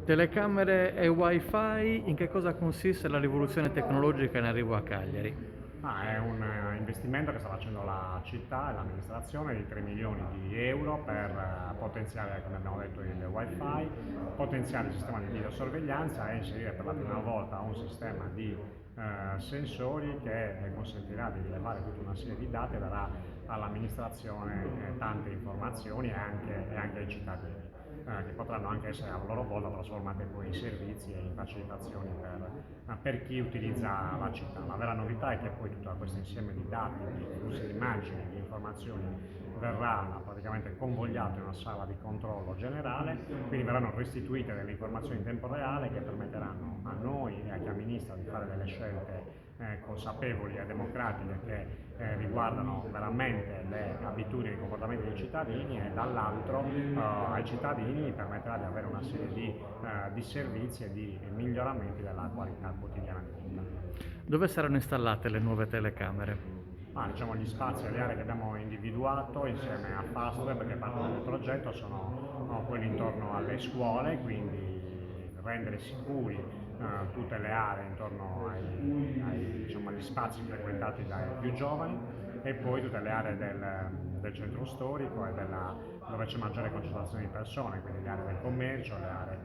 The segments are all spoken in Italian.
Telecamere e wifi, in che cosa consiste la rivoluzione tecnologica in arrivo a Cagliari? È un investimento che sta facendo la città e l'amministrazione di 3 milioni di euro per potenziare, come abbiamo detto, il wifi, potenziare il sistema di videosorveglianza e inserire per la prima volta un sistema di sensori che consentirà di rilevare tutta una serie di dati e darà all'amministrazione tante informazioni e anche ai cittadini, che potranno anche essere a loro volta trasformate poi in servizi e in facilitazioni per chi utilizza la città. La vera novità è che poi tutto questo insieme di dati, di flussi di immagini, di informazioni verrà praticamente convogliato in una sala di controllo generale, quindi verranno restituite delle informazioni in tempo reale che permetteranno a noi e agli amministra di fare delle scelte consapevoli e democratiche che riguardano veramente le abitudini e i comportamenti dei cittadini e dall'altro ai cittadini permetterà di avere una serie di servizi e di miglioramenti della qualità quotidiana di vita. Dove saranno installate le nuove telecamere? Diciamo, gli spazi e le aree che abbiamo individuato insieme a Fastweb, perché parte del progetto, sono quelli intorno alle scuole, quindi rendere sicuri tutte le aree intorno diciamo, agli spazi frequentati dai più giovani e poi tutte le aree del centro storico e dove c'è maggiore concentrazione di persone, quindi le aree del commercio, le aree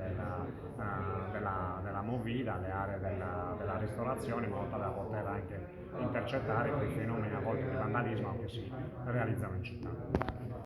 della movida, le aree della ristorazione, in modo tale da poter anche intercettare quei fenomeni a volte di vandalismo che si realizzano in città.